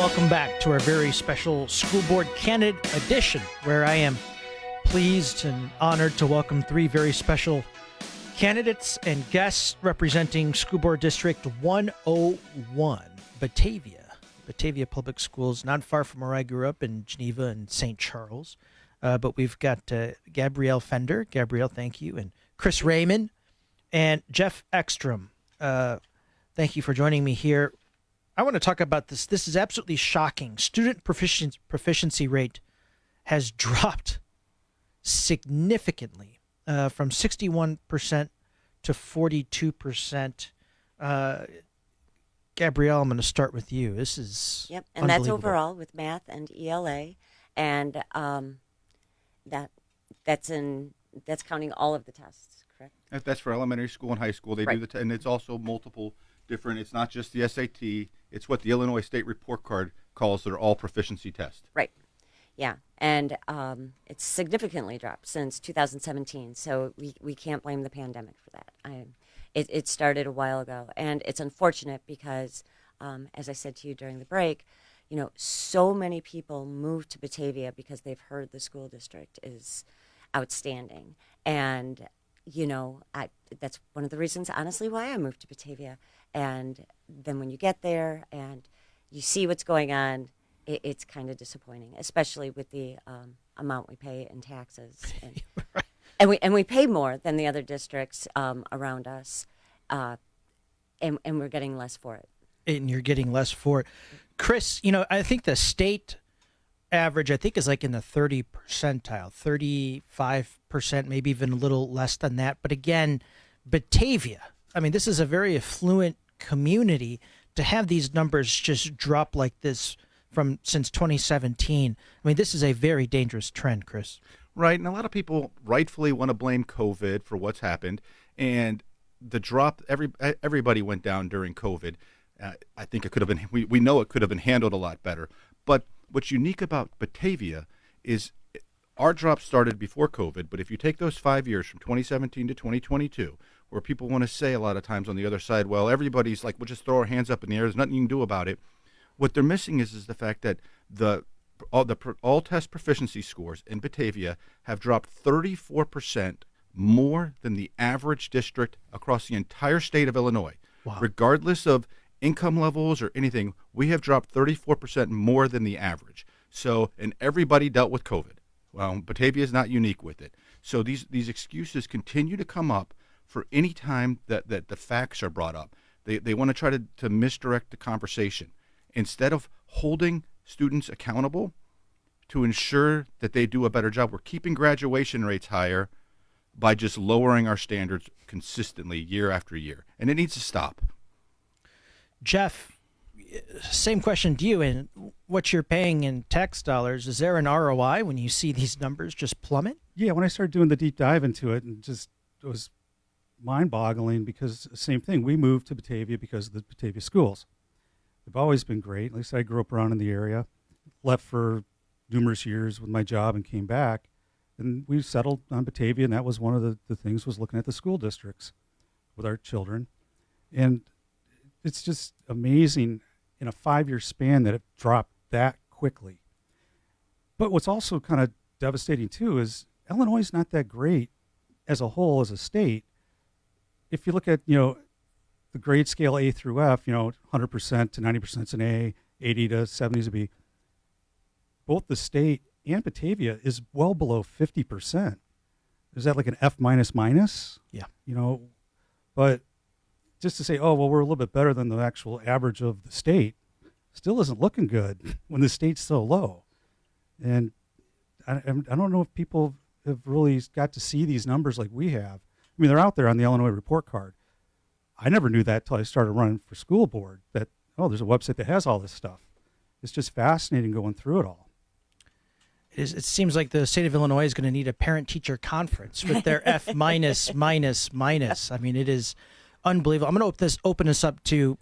Welcome back to our very special School Board Candidate Edition, where I am pleased and honored to welcome three very special candidates and guests representing School Board District 101, Batavia Public Schools, not far from where I grew up in Geneva and St. Charles. But we've got Gabrielle Fender. Gabrielle, thank you. And Kris Rayman and Jeff Ekstrom. Thank you for joining me here. I want to talk about this. This is absolutely shocking. Student proficiency rate has dropped significantly from 61% to 42%. Gabrielle, I'm going to start with you. This is Yep, and that's overall with math and ELA, and that's counting all of the tests, correct? That's for elementary school and high school. They Right. do and it's also multiple different. It's not just the SAT. It's what the Illinois State Report Card calls their all proficiency test. Right. Yeah, and it's significantly dropped since 2017. So we can't blame the pandemic for that. It started a while ago, and it's unfortunate because, as I said to you during the break, so many people move to Batavia because they've heard the school district is outstanding. And, that's one of the reasons, honestly, why I moved to Batavia. And then when you get there and you see what's going on, it's kind of disappointing, especially with the amount we pay in taxes. And, Right. and we pay more than the other districts around us, and we're getting less for it. And you're getting less for it. Kris, I think the state average, is like in the 30 percentile, 35%, maybe even a little less than that. But again, Batavia, this is a very affluent community. To have these numbers just drop like this since 2017, this is a very dangerous trend, Kris. Right, and a lot of people rightfully want to blame COVID for what's happened, and the drop. Everybody went down during COVID. I think it could have been. We know it could have been handled a lot better. But what's unique about Batavia is our drop started before COVID. But if you take those 5 years from 2017 to 2022, where people want to say a lot of times on the other side, well, everybody's like, we'll just throw our hands up in the air. There's nothing you can do about it. What they're missing is the fact that all test proficiency scores in Batavia have dropped 34% more than the average district across the entire state of Illinois. Wow. Regardless of income levels or anything, we have dropped 34% more than the average. So, and everybody dealt with COVID. Well, Batavia is not unique with it. So these excuses continue to come up for any time that the facts are brought up. They want to try to misdirect the conversation. Instead of holding students accountable to ensure that they do a better job, we're keeping graduation rates higher by just lowering our standards consistently year after year. And it needs to stop. Jeff, same question to you. And what you're paying in tax dollars, is there an ROI when you see these numbers just plummet? Yeah, when I started doing the deep dive into it, and it was mind-boggling because same thing. We moved to Batavia because of the Batavia schools. They've always been great. At least I grew up around in the area, left for numerous years with my job and came back. And we settled on Batavia, and that was one of the things was looking at the school districts with our children. And it's just amazing in a 5-year span that it dropped that quickly. But what's also kind of devastating, too, is Illinois is not that great as a whole, as a state. If you look at, the grade scale A through F, 100% to 90% is an A, 80 to 70 is a B. Both the state and Batavia is well below 50%. Is that like an F minus? Yeah. But just to say, oh, well, we're a little bit better than the actual average of the state, still isn't looking good when the state's so low. And I don't know if people have really got to see these numbers like we have. They're out there on the Illinois report card. I never knew that till I started running for school board, that, there's a website that has all this stuff. It's just fascinating going through it all. It seems like the state of Illinois is going to need a parent-teacher conference with their F minus. It is unbelievable. I'm going to open this up to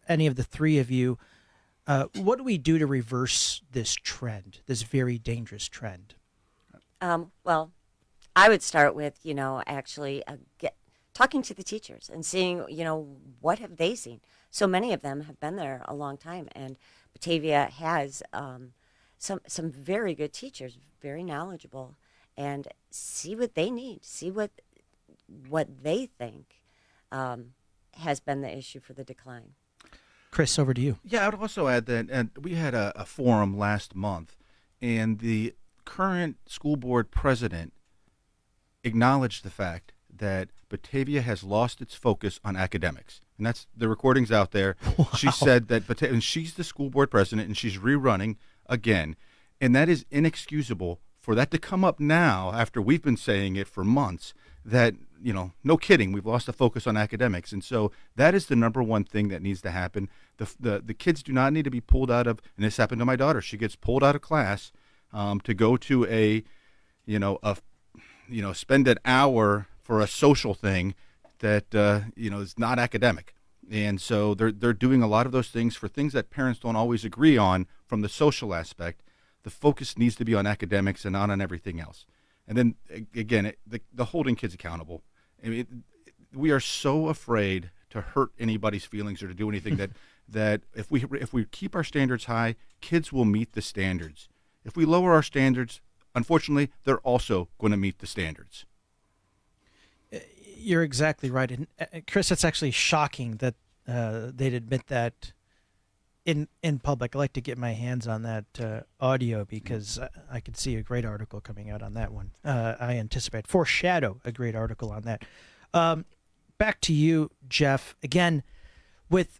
any of the three of you. What do we do to reverse this trend, this very dangerous trend? Well, I would start with, actually talking to the teachers and seeing, what have they seen? So many of them have been there a long time, and Batavia has some very good teachers, very knowledgeable, and see what they need, see what they think has been the issue for the decline. Kris, over to you. Yeah, I would also add that we had a forum last month, and the current school board president acknowledged the fact that Batavia has lost its focus on academics. And that's the recording's out there. Wow. She said that and she's the school board president, and she's rerunning again. And that is inexcusable for that to come up now after we've been saying it for months that, no kidding, we've lost the focus on academics. And so that is the number one thing that needs to happen. The kids do not need to be pulled out of, and this happened to my daughter. She gets pulled out of class to go to spend an hour for a social thing that, is not academic. And so they're doing a lot of those things for things that parents don't always agree on from the social aspect. The focus needs to be on academics and not on everything else. And then, again, the holding kids accountable. I mean, we are so afraid to hurt anybody's feelings or to do anything that if we keep our standards high, kids will meet the standards. If we lower our standards, unfortunately, they're also going to meet the standards. You're exactly right. And Kris, it's actually shocking that they'd admit that in public. I like to get my hands on that audio because I could see a great article coming out on that one. I foreshadow a great article on that. Back to you, Jeff. Again, with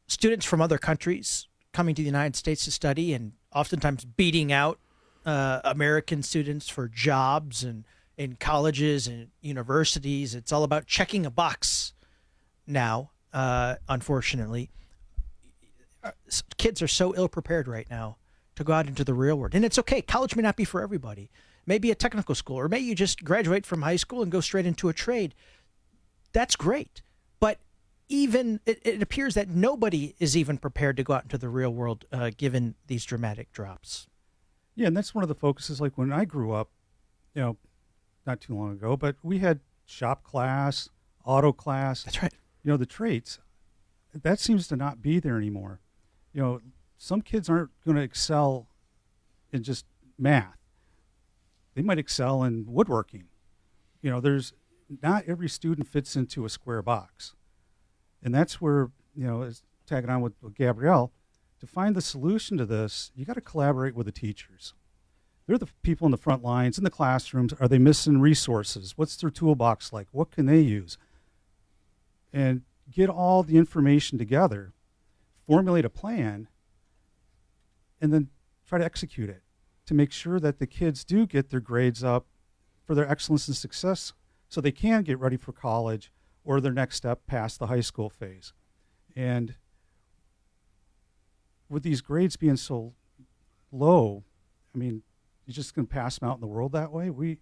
students from other countries coming to the United States to study and oftentimes beating out American students for jobs and in colleges and universities. It's all about checking a box now, unfortunately. Kids are so ill-prepared right now to go out into the real world. And it's okay. College may not be for everybody. Maybe a technical school, or maybe you just graduate from high school and go straight into a trade. That's great. But even it appears that nobody is even prepared to go out into the real world given these dramatic drops. Yeah, and that's one of the focuses. Like when I grew up, not too long ago, but we had shop class, auto class. That's right. The traits. That seems to not be there anymore. Some kids aren't going to excel in just math. They might excel in woodworking. There's not every student fits into a square box. And that's where, as tagging on with Gabrielle, to find the solution to this, you got to collaborate with the teachers. They're the people in the front lines, in the classrooms. Are they missing resources? What's their toolbox like? What can they use? And get all the information together, formulate a plan, and then try to execute it to make sure that the kids do get their grades up for their excellence and success so they can get ready for college or their next step past the high school phase. And with these grades being so low, I mean, you're just going to pass them out in the world that way? You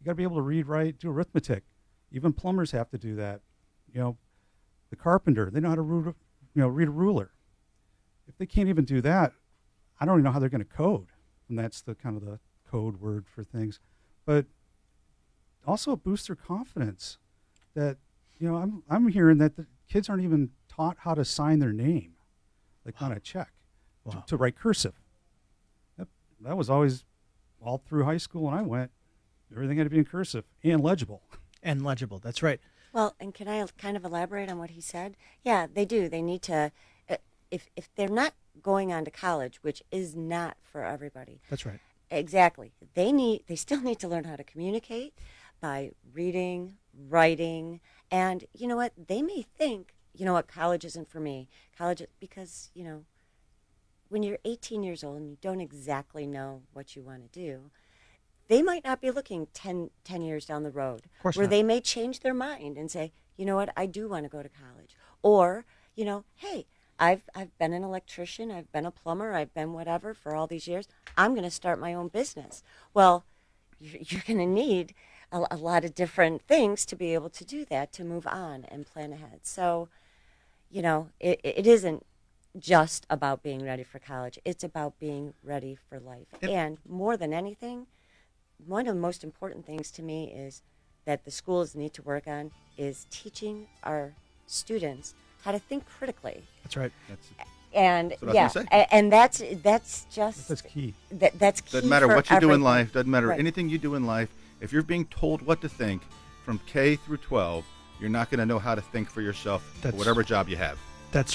got to be able to read, write, do arithmetic. Even plumbers have to do that. The carpenter, they know how to read a ruler. If they can't even do that, I don't even know how they're going to code. And that's the kind of the code word for things. But also it boosts their confidence that, I'm hearing that the kids aren't even taught how to sign their name, like on a check, to write cursive. That was always all through high school when I went. Everything had to be in cursive and legible. And legible, that's right. Well, and can I kind of elaborate on what he said? Yeah, they do. They need to, if they're not going on to college, which is not for everybody. That's right. Exactly. They still need to learn how to communicate by reading, writing, and you know what? They may think, college isn't for me. Because, when you're 18 years old and you don't exactly know what you want to do, they might not be looking 10 years down the road where they may change their mind and say, you know what, I do want to go to college. Or, hey, I've been an electrician, I've been a plumber, I've been whatever for all these years. I'm going to start my own business. Well, you're going to need a lot of different things to be able to do that, to move on and plan ahead. So, it isn't just about being ready for college. It's about being ready for life. And more than anything, one of the most important things to me is that the schools need to work on is teaching our students how to think critically. That's right. And That's what I was yeah, gonna say. and that's just That's key. that's key. Doesn't matter for what you do in everything. life. Doesn't matter Right. anything you do in life. If you're being told what to think from K through 12, you're not going to know how to think for yourself, for That's- whatever job you have. That's